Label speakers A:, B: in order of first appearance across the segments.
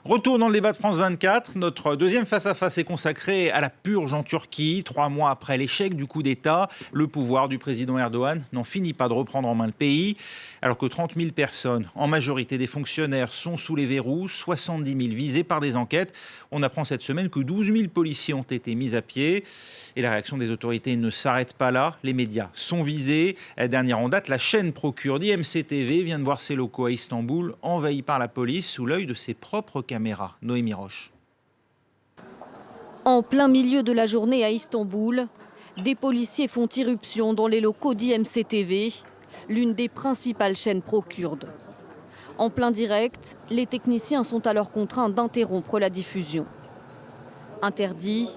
A: Retour dans le débat de France 24. Notre deuxième face-à-face est consacré à la purge en Turquie. 3 mois après l'échec du coup d'État, le pouvoir du président Erdogan n'en finit pas de reprendre en main le pays. Alors que 30 000 personnes, en majorité des fonctionnaires, sont sous les verrous, 70 000 visées par des enquêtes. On apprend cette semaine que 12 000 policiers ont été mis à pied. Et la réaction des autorités ne s'arrête pas là. Les médias sont visés. Dernière en date, la chaîne pro-kurde IMCTV vient de voir ses locaux à Istanbul envahis par la police sous l'œil de ses propres caméras. Noémie Roche.
B: En plein milieu de la journée à Istanbul, des policiers font irruption dans les locaux d'IMCTV, l'une des principales chaînes pro-kurdes. En plein direct, les techniciens sont alors contraints d'interrompre la diffusion. Interdit,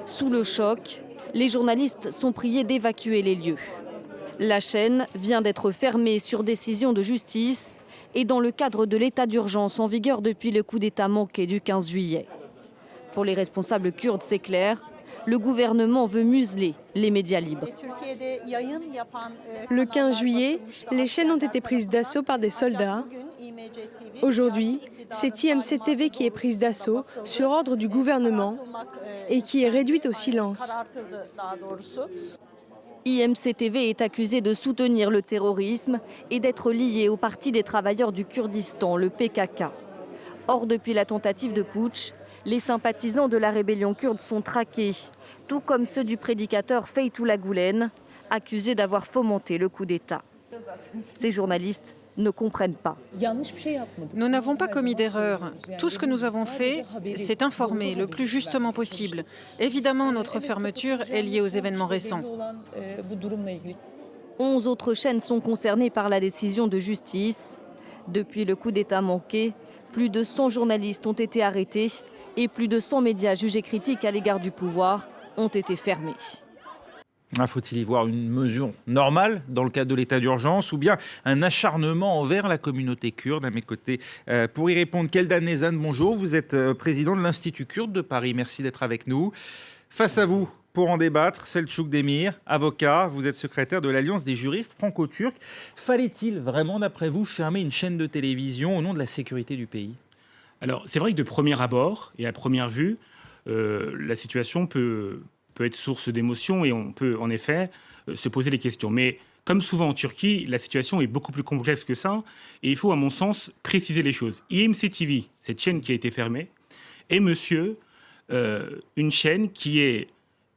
B: sous le choc, les journalistes sont priés d'évacuer les lieux. La chaîne vient d'être fermée sur décision de justice et dans le cadre de l'état d'urgence en vigueur depuis le coup d'État manqué du 15 juillet. Pour les responsables kurdes, c'est clair, le gouvernement veut museler les médias libres.
C: Le 15 juillet, les chaînes ont été prises d'assaut par des soldats. Aujourd'hui, c'est IMCTV qui est prise d'assaut sur ordre du gouvernement et qui est réduite au silence.
B: IMCTV est accusé de soutenir le terrorisme et d'être lié au Parti des travailleurs du Kurdistan, le PKK. Or, depuis la tentative de putsch, les sympathisants de la rébellion kurde sont traqués, tout comme ceux du prédicateur Fethullah Gülen, accusé d'avoir fomenté le coup d'État. Ces journalistes ne comprennent pas.
D: Nous n'avons pas commis d'erreur. Tout ce que nous avons fait, c'est informer le plus justement possible. Évidemment, notre fermeture est liée aux événements récents.
B: 11 autres chaînes sont concernées par la décision de justice. Depuis le coup d'État manqué, plus de 100 journalistes ont été arrêtés et plus de 100 médias jugés critiques à l'égard du pouvoir ont été fermés.
A: Faut-il y voir une mesure normale dans le cadre de l'état d'urgence ou bien un acharnement envers la communauté kurde? À mes côtés, pour y répondre, Keldan Nezan, bonjour. Vous êtes président de l'Institut kurde de Paris. Merci d'être avec nous. Face à vous, pour en débattre, Selçuk Demir, avocat. Vous êtes secrétaire de l'Alliance des juristes franco-turcs. Fallait-il vraiment, d'après vous, fermer une chaîne de télévision au nom de la sécurité du pays?
E: Alors, c'est vrai que de premier abord et à première vue, la situation peut être source d'émotion et on peut en effet se poser des questions. Mais comme souvent en Turquie, la situation est beaucoup plus complexe que ça et il faut, à mon sens, préciser les choses. IMCTV, cette chaîne qui a été fermée, est une chaîne qui est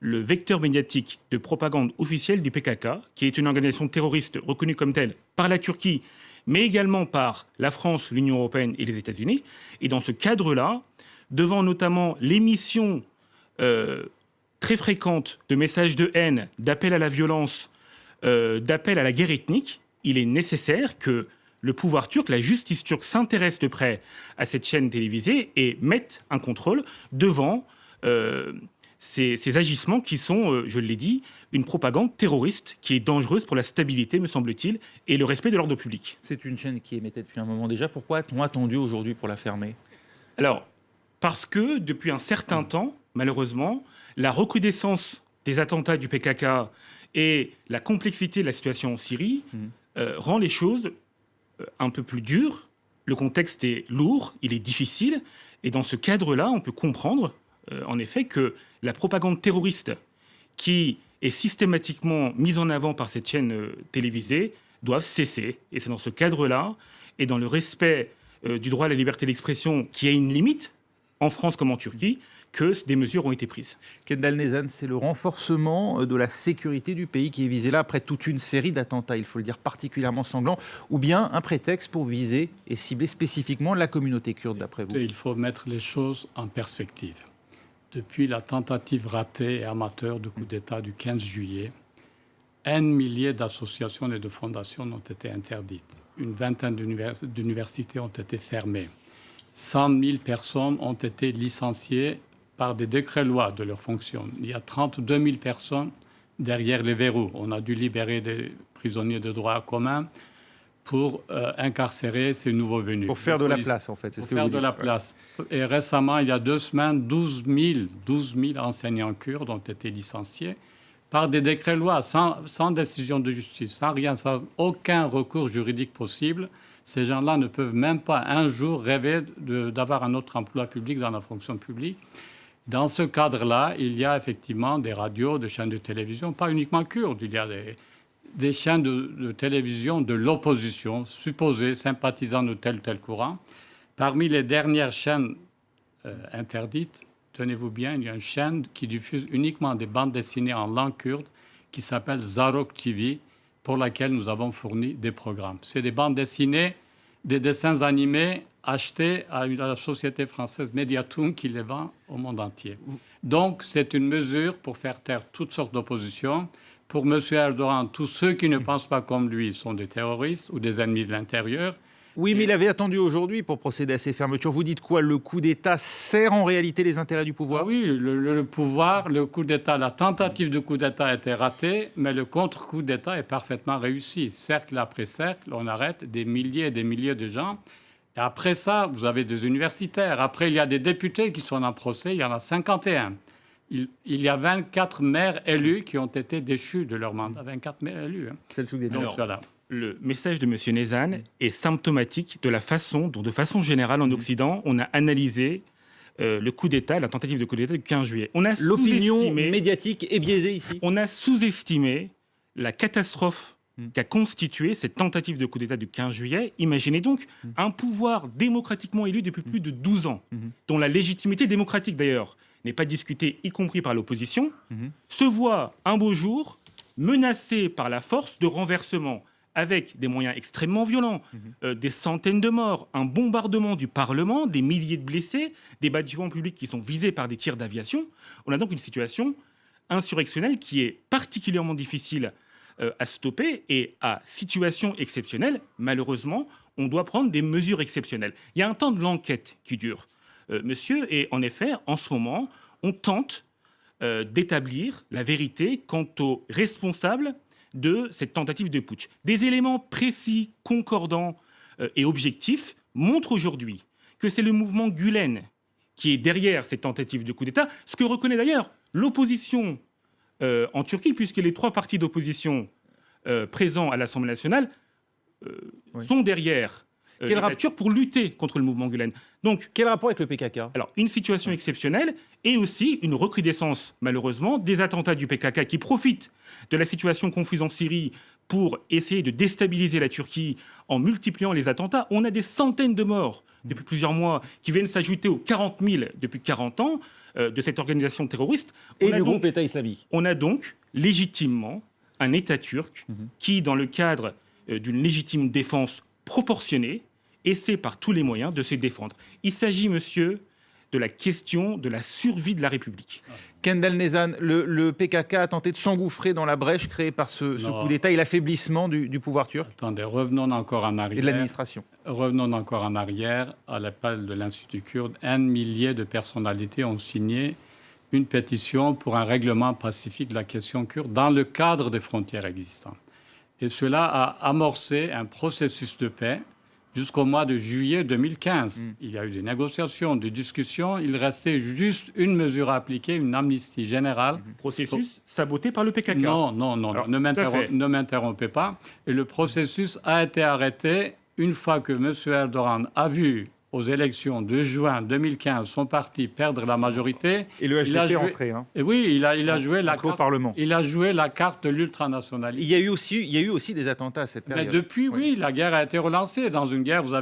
E: le vecteur médiatique de propagande officielle du PKK, qui est une organisation terroriste reconnue comme telle par la Turquie, mais également par la France, l'Union européenne et les États-Unis. Et dans ce cadre-là, devant notamment l'émission très fréquente de messages de haine, d'appels à la violence, d'appels à la guerre ethnique, il est nécessaire que le pouvoir turc, la justice turque, s'intéresse de près à cette chaîne télévisée et mette un contrôle devant ces agissements qui sont, je l'ai dit, une propagande terroriste qui est dangereuse pour la stabilité, me semble-t-il, et le respect de l'ordre public.
A: C'est une chaîne qui émettait depuis un moment déjà. Pourquoi a-t-on attendu aujourd'hui pour la fermer?
E: Alors, parce que depuis un certain temps, malheureusement, la recrudescence des attentats du PKK et la complexité de la situation en Syrie rend les choses un peu plus dures. Le contexte est lourd, il est difficile. Et dans ce cadre-là, on peut comprendre, en effet, que la propagande terroriste qui est systématiquement mise en avant par cette chaîne télévisée doit cesser. Et c'est dans ce cadre-là, et dans le respect du droit à la liberté d'expression qui a une limite, en France comme en Turquie, que des mesures ont été prises.
A: Keldan Nezan, c'est le renforcement de la sécurité du pays qui est visé là après toute une série d'attentats, il faut le dire, particulièrement sanglants, ou bien un prétexte pour viser et cibler spécifiquement la communauté kurde, d'après vous?
F: Il faut mettre les choses en perspective. Depuis la tentative ratée et amateur du coup d'État du 15 juillet, 1 millier d'associations et de fondations ont été interdites. Une vingtaine d'universités ont été fermées. 100 000 personnes ont été licenciées par des décrets-lois de leurs fonctions. Il y a 32 000 personnes derrière les verrous. On a dû libérer des prisonniers de droit commun pour incarcérer ces nouveaux venus.
A: Pour faire de la place, en fait, c'est ce que vous dites.
F: Pour faire de la place. Et récemment, il y a 2 semaines, 12 000 enseignants kurdes ont été licenciés par des décrets-lois, sans décision de justice, sans rien, sans aucun recours juridique possible. Ces gens-là ne peuvent même pas un jour rêver d'avoir un autre emploi public dans la fonction publique. Dans ce cadre-là, il y a effectivement des radios, des chaînes de télévision, pas uniquement kurdes, il y a des chaînes de télévision de l'opposition, supposées sympathisant de tel ou tel courant. Parmi les dernières chaînes interdites, tenez-vous bien, il y a une chaîne qui diffuse uniquement des bandes dessinées en langue kurde qui s'appelle Zarok TV, pour laquelle nous avons fourni des programmes. C'est des bandes dessinées, des dessins animés achetés à la société française Mediatoon qui les vend au monde entier. Donc, c'est une mesure pour faire taire toutes sortes d'oppositions. Pour M. Erdogan, tous ceux qui ne pensent pas comme lui sont des terroristes ou des ennemis de l'intérieur.
A: Oui, mais il avait attendu aujourd'hui pour procéder à ces fermetures. Vous dites quoi? Le coup d'État sert en réalité les intérêts du pouvoir?
F: Oui, le pouvoir, le coup d'État, la tentative de coup d'État a été ratée, mais le contre-coup d'État est parfaitement réussi. Cercle après cercle, on arrête des milliers et des milliers de gens. Et après ça, vous avez des universitaires. Après, il y a des députés qui sont en procès, il y en a 51. Il y a 24 maires élus qui ont été déchus de leur mandat. 24 maires élus.
A: C'est le truc des
E: Alors,
F: voilà.
E: Le message de M. Nezhan est symptomatique de la façon dont, de façon générale, en Occident, on a analysé le coup d'État, la tentative de coup d'État du 15 juillet.
A: L'opinion médiatique est biaisée ici.
E: On a sous-estimé la catastrophe qu'a constitué cette tentative de coup d'État du 15 juillet. Imaginez donc un pouvoir démocratiquement élu depuis plus de 12 ans, dont la légitimité démocratique d'ailleurs n'est pas discutée, y compris par l'opposition, se voit un beau jour menacé par la force de renversement, avec des moyens extrêmement violents, des centaines de morts, un bombardement du Parlement, des milliers de blessés, des bâtiments publics qui sont visés par des tirs d'aviation. On a donc une situation insurrectionnelle qui est particulièrement difficile à stopper, et à situation exceptionnelle, malheureusement, on doit prendre des mesures exceptionnelles. Il y a un temps de l'enquête qui dure, monsieur, et en effet, en ce moment, on tente d'établir la vérité quant aux responsables de cette tentative de putsch. Des éléments précis, concordants et objectifs montrent aujourd'hui que c'est le mouvement Gülen qui est derrière cette tentative de coup d'État, ce que reconnaît d'ailleurs l'opposition en Turquie, puisque les 3 partis d'opposition présents à l'Assemblée nationale sont derrière l'État turc pour lutter contre le mouvement Gülen. Donc,
A: quel rapport avec le PKK?
E: Alors, une situation exceptionnelle et aussi une recrudescence, malheureusement, des attentats du PKK qui profitent de la situation confuse en Syrie pour essayer de déstabiliser la Turquie en multipliant les attentats. On a des centaines de morts depuis plusieurs mois qui viennent s'ajouter aux 40 000 depuis 40 ans de cette organisation terroriste.
A: Et du groupe État islamique.
E: On a donc légitimement un État turc qui, dans le cadre d'une légitime défense proportionnée, essaie par tous les moyens de se défendre. Il s'agit, monsieur, de la question de la survie de la République.
A: Kendal Nezhan, le PKK a tenté de s'engouffrer dans la brèche créée par ce coup d'État et l'affaiblissement du pouvoir turc.
F: Attendez, revenons encore en arrière.
A: Et de l'administration.
F: Revenons encore en arrière. À l'appel de l'Institut kurde, 1 millier de personnalités ont signé une pétition pour un règlement pacifique de la question kurde dans le cadre des frontières existantes. Et cela a amorcé un processus de paix jusqu'au mois de juillet 2015. Il y a eu des négociations, des discussions. Il restait juste une mesure à appliquer, une amnistie générale.
E: Processus saboté par le PKK.
F: Non,
E: Alors,
F: ne m'interrompez pas. Et le processus a été arrêté une fois que M. Erdogan a vu aux élections de juin 2015 son parti perdre la majorité.
A: Et le HDP rentré.
F: Et oui, il a joué la carte.
A: Parlement.
F: Il a joué la carte de l'ultranationalisme.
A: Il y a eu aussi des attentats à cette période.
F: Mais depuis, oui, la guerre a été relancée. Dans une guerre, vous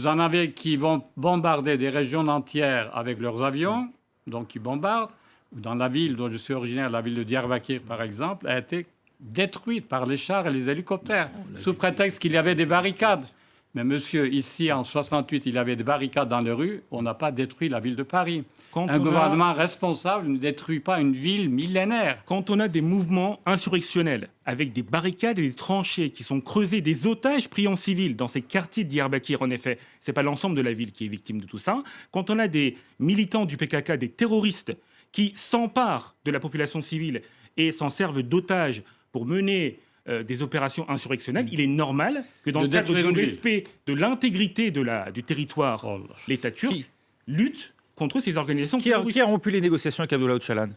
F: en avez qui vont bombarder des régions entières avec leurs avions, donc qui bombardent. Dans la ville dont je suis originaire, la ville de Diyarbakir, par exemple, a été détruite par les chars et les hélicoptères, sous prétexte qu'il y avait des barricades. Mais monsieur, ici, en 68, il y avait des barricades dans les rues. On n'a pas détruit la ville de Paris. Un gouvernement responsable ne détruit pas une ville millénaire.
E: Quand on a des mouvements insurrectionnels avec des barricades et des tranchées qui sont creusées, des otages pris en civil dans ces quartiers de Diyarbakir, en effet, ce n'est pas l'ensemble de la ville qui est victime de tout ça. Quand on a des militants du PKK, des terroristes qui s'emparent de la population civile et s'en servent d'otages pour mener des opérations insurrectionnelles, il est normal que dans le cadre du respect de l'intégrité du territoire, l'État turc lutte contre ces organisations terroristes.
A: Qui a rompu les négociations avec Abdullah Öcalan?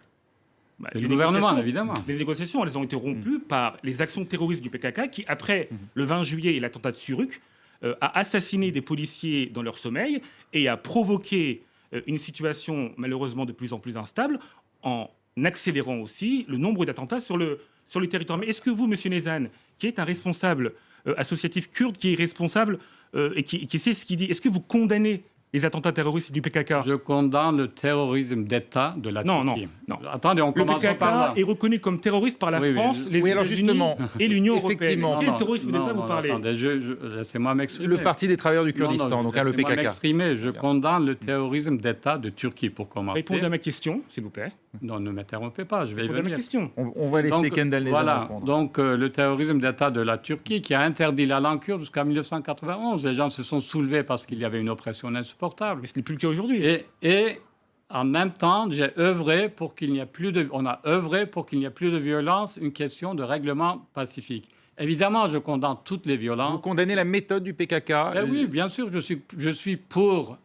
F: Le gouvernement, évidemment.
E: Les négociations, elles ont été rompues par les actions terroristes du PKK qui, après le 20 juillet et l'attentat de Suruk, a assassiné des policiers dans leur sommeil et a provoqué une situation malheureusement de plus en plus instable en accélérant aussi le nombre d'attentats sur le territoire. Mais est-ce que vous, Monsieur Nezhan, qui est un responsable associatif kurde, qui est responsable et qui sait ce qu'il dit, est-ce que vous condamnez les attentats terroristes du PKK?
F: Je condamne le terrorisme d'État de la Turquie.
E: Non.
F: Attendez, on
E: Le
F: commence
E: PKK
F: par là.
E: est reconnu comme terroriste par la
F: Oui,
E: France, les
A: alors
E: États-Unis
A: justement,
E: et l'Union européenne.
A: effectivement.
E: Quel terrorisme d'État vous parlez?
F: Attendez, laissez-moi m'exprimer.
A: Le Parti des travailleurs du Kurdistan, donc le
F: laissez-moi
A: PKK.
F: m'exprimer. Je condamne le terrorisme d'État de Turquie, pour commencer.
E: Répondez à ma question, s'il vous plaît.
F: Non, ne m'interrompez pas, je vais y
E: Répondez à ma
F: venir.
E: question.
A: On va laisser
F: Donc,
A: Kendall Nezhan
F: voilà,
A: répondre.
F: donc le terrorisme d'État de la Turquie qui a interdit la langue kurde jusqu'à 1991. Les gens se sont soulevés parce qu'il y avait une oppression insupportable.
E: Mais ce n'est plus le cas aujourd'hui.
F: Et en même temps, j'ai œuvré pour qu'il n'y ait plus de, on a œuvré pour qu'il n'y ait plus de violence, une question de règlement pacifique. Évidemment, je condamne toutes les
A: Vous
F: violences.
A: condamnez la méthode du PKK.
F: Oui, bien sûr, je suis pour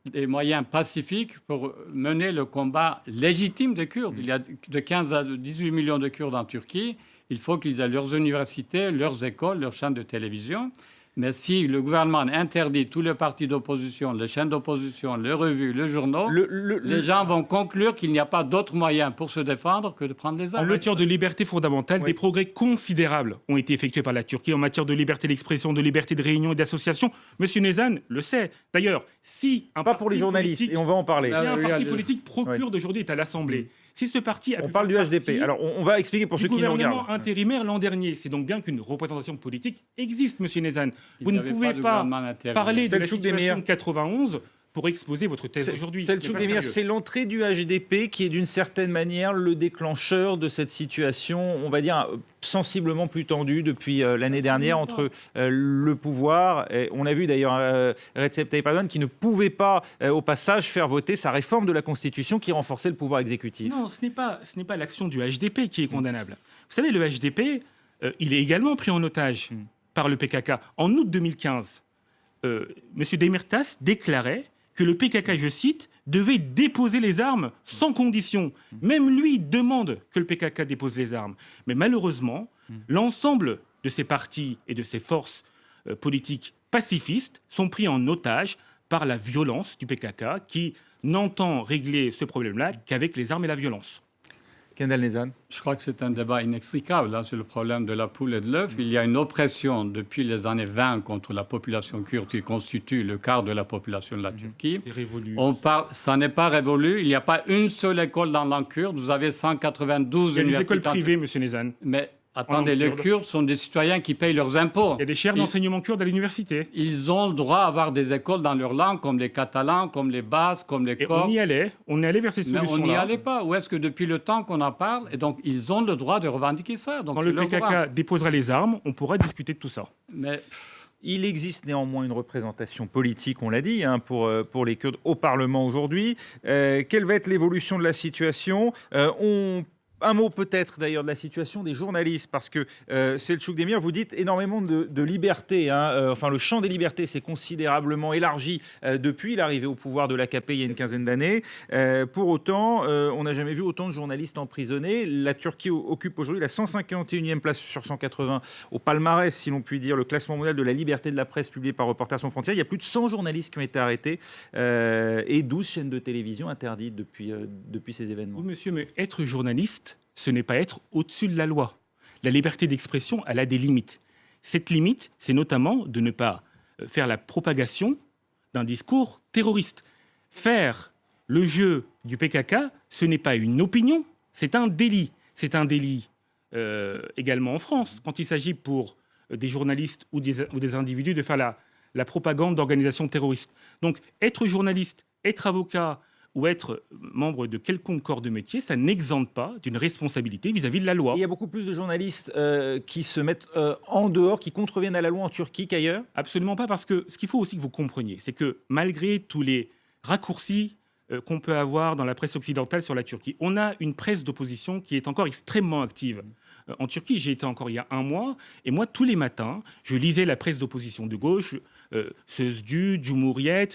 F: des moyens pacifiques pour mener le combat légitime des Kurdes. Il y a de 15 à 18 millions de Kurdes en Turquie. Il faut qu'ils aient leurs universités, leurs écoles, leurs chaînes de télévision. Mais si le gouvernement interdit tous les partis d'opposition, les chaînes d'opposition, les revues, les journaux, les gens vont conclure qu'il n'y a pas d'autre moyen pour se défendre que de prendre les
E: En
F: armes.
E: matière de liberté fondamentale,
A: Oui.
E: des progrès considérables ont été effectués par la Turquie en matière de liberté d'expression, de liberté de réunion et d'association. Monsieur Nezhan le sait. D'ailleurs, si un
A: Pas
E: parti
A: pour les journalistes,
E: politique,
A: et on va en parler.
E: si un
F: oui,
E: parti
F: allez.
E: politique pro-kurde aujourd'hui est à l'Assemblée, si ce parti a
A: On
E: pu
A: parle du
E: faire
A: HDP.
E: partie
A: Alors, on va expliquer pour
E: du
A: ceux qui nous
E: gouvernement
A: regardent.
E: intérimaire l'an dernier, c'est donc bien qu'une représentation politique existe, Monsieur Nezhan.
F: Il
E: Vous
F: n'y
E: ne
F: avait
E: pouvez
F: de
E: pas
F: gouvernement intérimaire.
E: parler de la
A: Selçuk
E: situation
A: Demir.
E: de 91 pour exposer votre thèse aujourd'hui.
A: Selçuk
E: C'est pas
A: Demir,
E: sérieux.
A: c'est l'entrée du HDP qui est d'une certaine manière le déclencheur de cette situation, on va dire, sensiblement plus tendue depuis l'année dernière entre le pouvoir. Et on a vu d'ailleurs Recep Tayyip Erdogan qui ne pouvait pas, au passage, faire voter sa réforme de la Constitution qui renforçait le pouvoir exécutif.
E: Non, ce n'est pas l'action du HDP qui est condamnable. Vous savez, le HDP, il est également pris en otage par le PKK. En août 2015, M. Demirtas déclarait que le PKK, je cite, devait déposer les armes sans condition. Même lui demande que le PKK dépose les armes. Mais malheureusement, l'ensemble de ces partis et de ces forces politiques pacifistes sont pris en otage par la violence du PKK qui n'entend régler ce problème-là qu'avec les armes et la violence.
A: Kendall Nezhan.
F: Je crois que c'est un débat inextricable sur le problème de la poule et de l'œuf. Il y a une oppression depuis les années 20 contre la population kurde qui constitue le quart de la population de la Turquie.
E: C'est révolu.
F: On parle, ça n'est pas révolu. Il n'y a pas une seule école dans la langue kurde. Vous avez 192
E: Il y a des
F: universités.
E: écoles privées, M. Nezhan.
F: Mais attendez,
E: langue
F: les
E: kurde.
F: Kurdes sont des citoyens qui payent leurs impôts.
E: Il y a des chaires d'enseignement kurde à l'université.
F: Ils ont le droit à avoir des écoles dans leur langue, comme les Catalans, comme les Basques, comme les
E: Et
F: Corses.
E: on est allé vers ces
F: Mais
E: solutions-là.
F: on n'y allait pas. Où est-ce que depuis le temps qu'on en parle, et donc ils ont le droit de revendiquer ça. Donc
E: Quand
F: c'est
E: le
F: leur droit.
E: PKK déposera les armes, on pourra discuter de tout ça.
F: Mais
A: Il existe néanmoins une représentation politique, on l'a dit, pour les Kurdes au Parlement aujourd'hui. Quelle va être l'évolution de la situation Un mot peut-être d'ailleurs de la situation des journalistes, parce que Selçuk Demir, vous dites énormément de liberté. Enfin, le champ des libertés s'est considérablement élargi depuis l'arrivée au pouvoir de l'AKP il y a une quinzaine d'années. Pour autant, on n'a jamais vu autant de journalistes emprisonnés. La Turquie occupe aujourd'hui la 151e place sur 180 au palmarès, si l'on peut dire, le classement mondial de la liberté de la presse publié par Reporters sans frontières. Il y a plus de 100 journalistes qui ont été arrêtés et 12 chaînes de télévision interdites depuis ces événements.
E: Oui, monsieur, mais être journaliste, ce n'est pas être au-dessus de la loi. La liberté d'expression, elle a des limites. Cette limite, c'est notamment de ne pas faire la propagation d'un discours terroriste. Faire le jeu du PKK, ce n'est pas une opinion, c'est un délit. C'est un délit également en France, quand il s'agit pour des journalistes ou des individus de faire la propagande d'organisations terroristes. Donc, être journaliste, être avocat, ou être membre de quelconque corps de métier, ça n'exempte pas d'une responsabilité vis-à-vis de la loi.
A: Et il y a beaucoup plus de journalistes qui se mettent en dehors, qui contreviennent à la loi en Turquie qu'ailleurs.
E: Absolument pas, parce que ce qu'il faut aussi que vous compreniez, c'est que malgré tous les raccourcis qu'on peut avoir dans la presse occidentale sur la Turquie, on a une presse d'opposition qui est encore extrêmement active. En Turquie, j'y étais encore il y a un mois, et moi, tous les matins, je lisais la presse d'opposition de gauche, Sözcü, Cumhuriyet,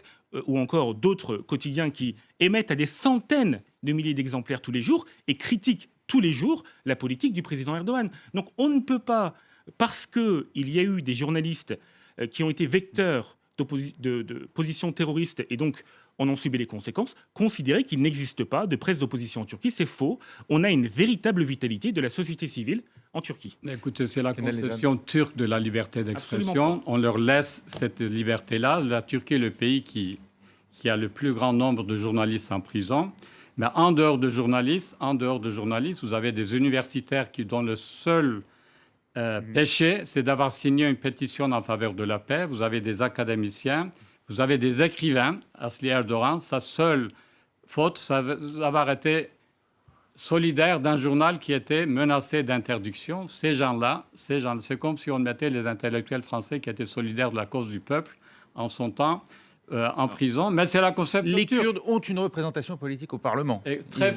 E: ou encore d'autres quotidiens qui émettent à des centaines de milliers d'exemplaires tous les jours et critiquent tous les jours la politique du président Erdogan. Donc on ne peut pas, parce qu'il y a eu des journalistes qui ont été vecteurs de positions terroristes et donc on en subit les conséquences, considérer qu'il n'existe pas de presse d'opposition en Turquie, c'est faux. On a une véritable vitalité de la société civile en Turquie.
F: Mais écoutez, c'est la conception turque de la liberté d'expression.
E: Absolument.
F: On leur laisse cette liberté-là. La Turquie est le pays qui a le plus grand nombre de journalistes en prison. Mais en dehors de journalistes, vous avez des universitaires dont le seul péché, c'est d'avoir signé une pétition en faveur de la paix. Vous avez des académiciens, vous avez des écrivains. Asli Erdogan, sa seule faute, c'est d'avoir été solidaire d'un journal qui était menacé d'interdiction. Ces gens-là, c'est comme si on mettait les intellectuels français qui étaient solidaires de la cause du peuple en son temps en prison. Mais c'est la conception
A: Les
F: turque.
A: Kurdes ont une représentation politique au Parlement.
F: Et très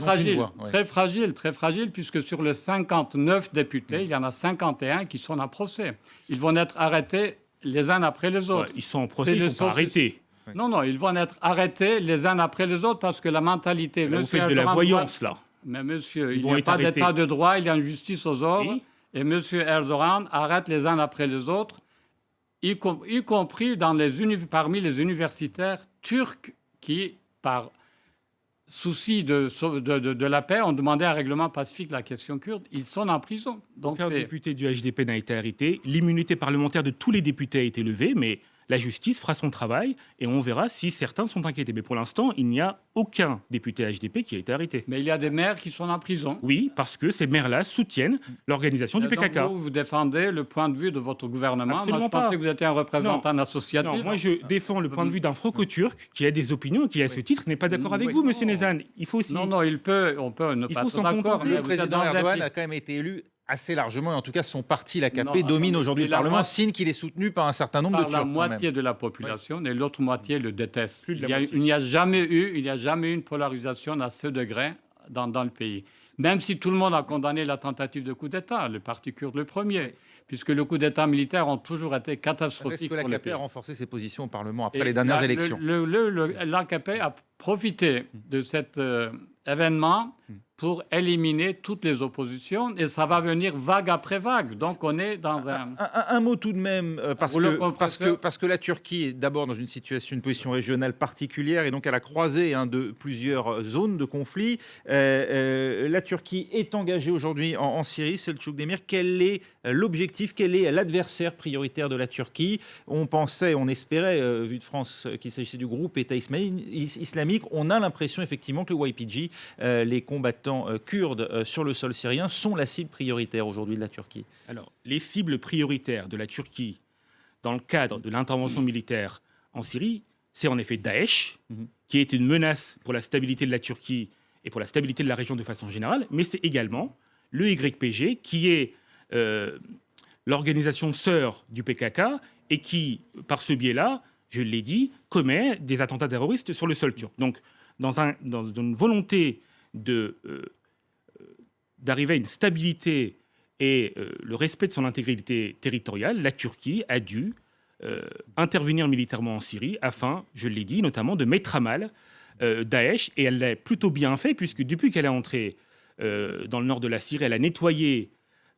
F: fragile, puisque sur les 59 députés, il y en a 51 qui sont en procès. Ils vont être arrêtés les uns après les autres.
E: Ouais, ils sont en procès, ils sont pas arrêtés.
F: Non, ils vont être arrêtés les uns après les autres parce que la mentalité...
E: Là, vous faites de la voyance, là.
F: Mais monsieur, il
E: vont
F: n'y a
E: être
F: pas
E: arrêtés.
F: d'état de droit, il y a une justice aux ordres.
E: Oui.
F: Et monsieur Erdogan arrête les uns après les autres, y compris parmi les universitaires turcs qui, par souci de la paix, ont demandé un règlement pacifique de la question kurde. Ils sont en prison. Donc,
E: Aucun député du HDP n'a été arrêté. L'immunité parlementaire de tous les députés a été levée, mais la justice fera son travail et on verra si certains sont inquiétés. Mais pour l'instant, il n'y a aucun député HDP qui a été arrêté.
F: Mais il y a des maires qui sont en prison.
E: Oui, parce que ces maires-là soutiennent l'organisation du PKK.
F: Donc vous défendez le point de vue de votre gouvernement.
E: Absolument
F: moi, je pensais
E: pas.
F: que vous étiez un représentant associatif.
E: Non, moi je défends le point de vue d'un franco-turc qui a des opinions et qui, à ce titre, n'est pas d'accord avec vous, monsieur Nezhan. Il faut aussi...
F: Non, on peut ne pas
E: faut
F: être
E: s'en
F: d'accord.
E: contenter.
F: mais
A: Le
F: vous êtes
A: président
F: dans un
A: Erdogan
F: pays.
A: a quand même été élu assez largement, et en tout cas son parti, l'AKP,
F: Non,
A: domine
F: attendez,
A: aujourd'hui
F: c'est
A: le
F: la
A: Parlement,
F: moitié-
A: signe qu'il est soutenu par un certain nombre
F: Par
A: de
F: la
A: Turcs. quand même.
F: moitié de la population et l'autre moitié le déteste.
E: Plus de la
F: Il
E: moitié.
F: n'y a jamais eu une polarisation à ce degré dans le pays. Même si tout le monde a condamné la tentative de coup d'État, le parti kurde le premier, puisque le coup d'État militaire ont toujours été
A: Est-ce
F: catastrophiques
A: que
F: pour le
A: l'AKP
F: pays.
A: a renforcé ses positions au Parlement après
F: Et
A: les dernières
F: la-
A: élections
F: L'AKP a profité de cet événement pour éliminer toutes les oppositions et ça va venir vague après vague. Donc on est dans
A: Un mot tout de même,
F: rouleau compresseur.
A: parce que la Turquie est d'abord dans une position régionale particulière et donc à la croisée de plusieurs zones de conflit. La Turquie est engagée aujourd'hui en Syrie, Selçuk Demir. Quel est l'objectif, quel est l'adversaire prioritaire de la Turquie? On pensait, on espérait, vu de France, qu'il s'agissait du groupe État islamique. On a l'impression effectivement que le YPG, les combattants kurdes sur le sol syrien, sont la cible prioritaire aujourd'hui de la Turquie.
E: Alors, les cibles prioritaires de la Turquie dans le cadre de l'intervention militaire en Syrie, c'est en effet Daesh, qui est une menace pour la stabilité de la Turquie et pour la stabilité de la région de façon générale, mais c'est également le YPG, qui est l'organisation sœur du PKK et qui, par ce biais-là, je l'ai dit, commet des attentats terroristes sur le sol turc. Donc, dans une volonté d'arriver à une stabilité et le respect de son intégrité territoriale, la Turquie a dû intervenir militairement en Syrie afin, je l'ai dit, notamment de mettre à mal Daesh. Et elle l'a plutôt bien fait, puisque depuis qu'elle est entrée dans le nord de la Syrie, elle a nettoyé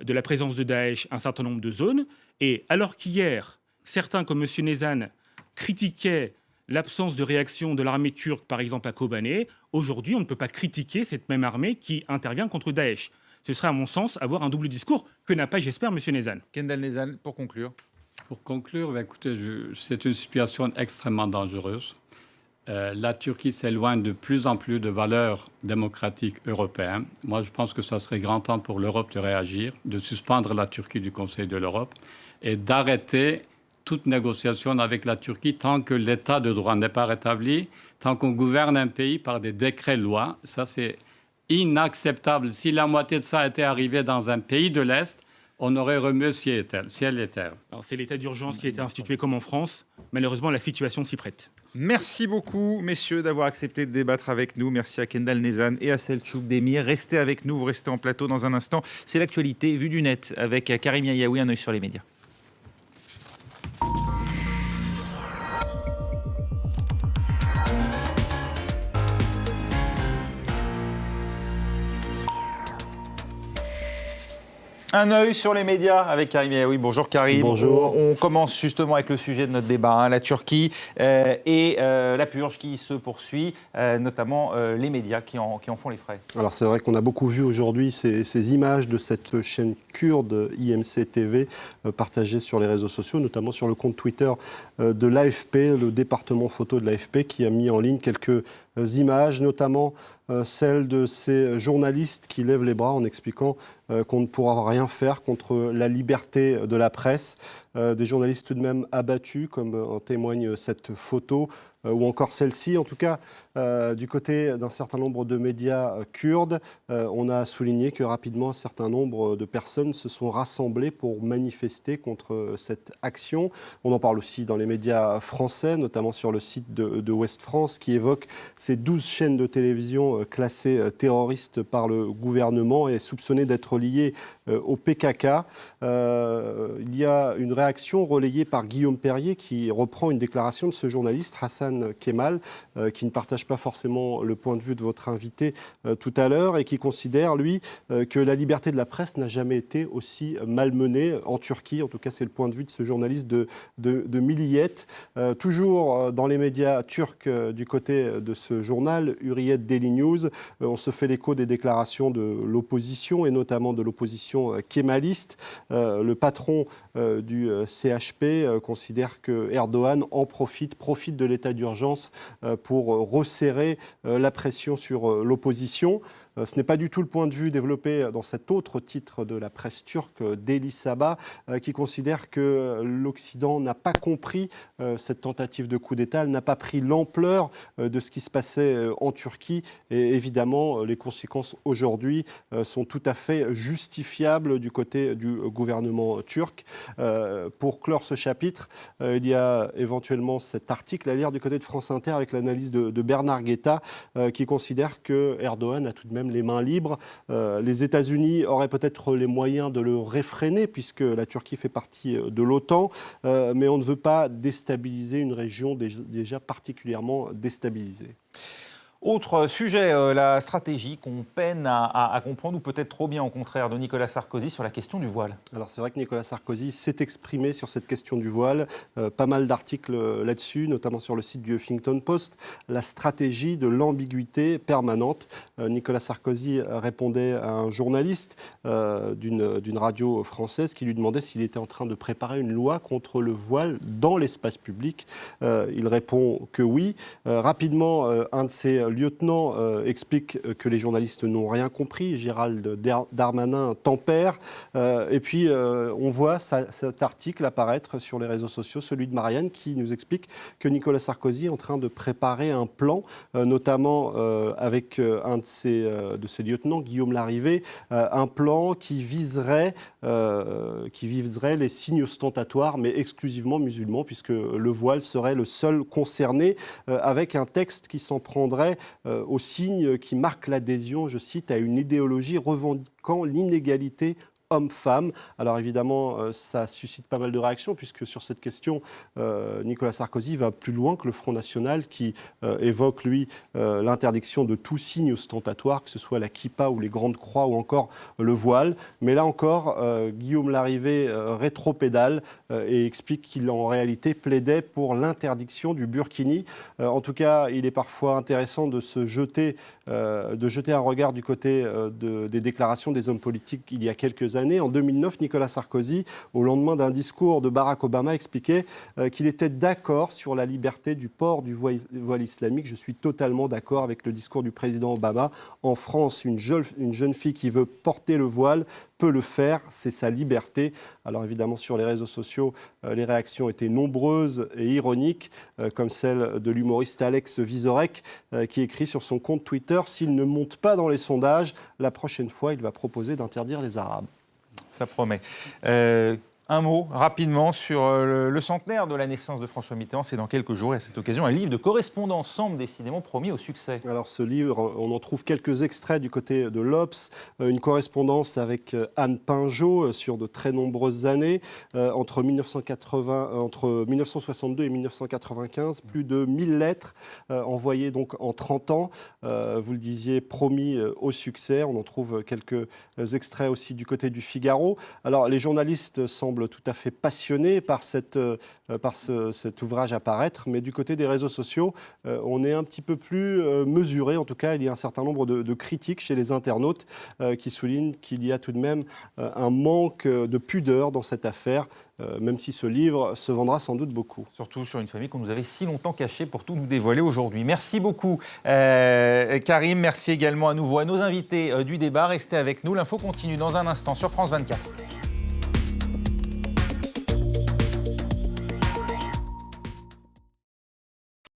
E: de la présence de Daesh un certain nombre de zones. Et alors qu'hier, certains comme M. Nezhan critiquaient l'absence de réaction de l'armée turque, par exemple à Kobané, aujourd'hui, on ne peut pas critiquer cette même armée qui intervient contre Daesh. Ce serait, à mon sens, avoir un double discours que n'a pas, j'espère, M. Nezhan.
A: Kendall Nezhan, pour conclure.
F: Pour conclure, écoutez, c'est une situation extrêmement dangereuse. La Turquie s'éloigne de plus en plus de valeurs démocratiques européennes. Moi, je pense que ça serait grand temps pour l'Europe de réagir, de suspendre la Turquie du Conseil de l'Europe et d'arrêter toute négociation avec la Turquie tant que l'état de droit n'est pas rétabli, tant qu'on gouverne un pays par des décrets-lois. Ça, c'est inacceptable. Si la moitié de ça était arrivé dans un pays de l'Est, on aurait remué ciel et terre.
E: Alors, c'est l'état d'urgence qui a été institué comme en France. Malheureusement, la situation s'y prête.
A: Merci beaucoup, messieurs, d'avoir accepté de débattre avec nous. Merci à Kendall Nezhan et à Selçuk Demir. Restez avec nous, vous restez en plateau dans un instant. C'est l'actualité vue du net avec Karim Yayaoui, un œil sur les médias. Un œil sur les médias avec Karim. Oui, bonjour Karim.
G: Bonjour.
A: On commence justement avec le sujet de notre débat, la Turquie et la purge qui se poursuit, notamment les médias qui en font les frais.
G: Alors c'est vrai qu'on a beaucoup vu aujourd'hui ces images de cette chaîne kurde IMC TV partagées sur les réseaux sociaux, notamment sur le compte Twitter de l'AFP, le département photo de l'AFP, qui a mis en ligne quelques images, notamment celle de ces journalistes qui lèvent les bras en expliquant qu'on ne pourra rien faire contre la liberté de la presse. Des journalistes tout de même abattus, comme en témoigne cette photo, ou encore celle-ci. En tout cas, du côté d'un certain nombre de médias kurdes, on a souligné que rapidement un certain nombre de personnes se sont rassemblées pour manifester contre cette action. On en parle aussi dans les médias français, notamment sur le site de Ouest France, qui évoque ces 12 chaînes de télévision classées terroristes par le gouvernement et soupçonnées d'être liées au PKK. Il y a une réaction relayée par Guillaume Perrier qui reprend une déclaration de ce journaliste, Hassan Kemal, qui ne partage pas forcément le point de vue de votre invité tout à l'heure et qui considère, lui, que la liberté de la presse n'a jamais été aussi malmenée en Turquie. En tout cas, c'est le point de vue de ce journaliste de Milliyet. Toujours dans les médias turcs du côté de ce journal, Hürriyet Daily News, on se fait l'écho des déclarations de l'opposition et notamment de l'opposition kémaliste. Le patron du CHP considère que Erdogan en profite de l'état d'urgence pour resserrer la pression sur l'opposition. Ce n'est pas du tout le point de vue développé dans cet autre titre de la presse turque, Daily Sabah, qui considère que l'Occident n'a pas compris cette tentative de coup d'État, elle n'a pas pris l'ampleur de ce qui se passait en Turquie. Et évidemment, les conséquences aujourd'hui sont tout à fait justifiables du côté du gouvernement turc. Pour clore ce chapitre, il y a éventuellement cet article à lire du côté de France Inter avec l'analyse de Bernard Guetta, qui considère que Erdogan a tout de même les mains libres. Les États-Unis auraient peut-être les moyens de le réfréner puisque la Turquie fait partie de l'OTAN, mais on ne veut pas déstabiliser une région déjà particulièrement déstabilisée.
A: Autre sujet, la stratégie qu'on peine à comprendre, ou peut-être trop bien au contraire, de Nicolas Sarkozy sur la question du voile.
G: Alors c'est vrai que Nicolas Sarkozy s'est exprimé sur cette question du voile, pas mal d'articles là-dessus, notamment sur le site du Huffington Post, la stratégie de l'ambiguïté permanente. Nicolas Sarkozy répondait à un journaliste d'une radio française qui lui demandait s'il était en train de préparer une loi contre le voile dans l'espace public. Il répond que oui. Rapidement, un de ses lieutenant explique que les journalistes n'ont rien compris. Gérald Darmanin tempère. Et puis, on voit cet article apparaître sur les réseaux sociaux, celui de Marianne, qui nous explique que Nicolas Sarkozy est en train de préparer un plan, notamment avec un de ses lieutenants, Guillaume Larrivé, un plan qui viserait les signes ostentatoires, mais exclusivement musulmans, puisque le voile serait le seul concerné, avec un texte qui s'en prendrait aux signes qui marquent l'adhésion, je cite, à une idéologie revendiquant l'inégalité homme-femme. Alors évidemment, ça suscite pas mal de réactions, puisque sur cette question, Nicolas Sarkozy va plus loin que le Front National, qui évoque, lui, l'interdiction de tout signe ostentatoire, que ce soit la kippa ou les grandes croix ou encore le voile. Mais là encore, Guillaume Larrivé rétropédale et explique qu'il en réalité plaidait pour l'interdiction du burkini. En tout cas, il est parfois intéressant de jeter un regard du côté des déclarations des hommes politiques il y a quelques années. En 2009, Nicolas Sarkozy, au lendemain d'un discours de Barack Obama, expliquait qu'il était d'accord sur la liberté du port du voile islamique. Je suis totalement d'accord avec le discours du président Obama. En France, une jeune fille qui veut porter le voile peut le faire, c'est sa liberté. Alors évidemment, sur les réseaux sociaux, les réactions étaient nombreuses et ironiques, comme celle de l'humoriste Alex Vizorek, qui écrit sur son compte Twitter « S'il ne monte pas dans les sondages, la prochaine fois, il va proposer d'interdire les Arabes ».
A: Ça promet. Un mot rapidement sur le centenaire de la naissance de François Mitterrand. C'est dans quelques jours et à cette occasion, un livre de correspondance semble décidément promis au succès.
G: Alors ce livre, on en trouve quelques extraits du côté de l'Obs, une correspondance avec Anne Pinjot sur de très nombreuses années, entre 1962 et 1995, plus de 1000 lettres envoyées donc en 30 ans. Vous le disiez, promis au succès. On en trouve quelques extraits aussi du côté du Figaro. Alors les journalistes semblent tout à fait passionnés par cet ouvrage à paraître, mais du côté des réseaux sociaux, on est un petit peu plus mesuré. En tout cas, il y a un certain nombre de critiques chez les internautes qui soulignent qu'il y a tout de même un manque de pudeur dans cette affaire, même si ce livre se vendra sans doute beaucoup.
A: Surtout sur une famille qu'on nous avait si longtemps cachée pour tout nous dévoiler aujourd'hui. Merci beaucoup Karim, merci également à nouveau à nos invités du débat. Restez avec nous, l'info continue dans un instant sur France 24.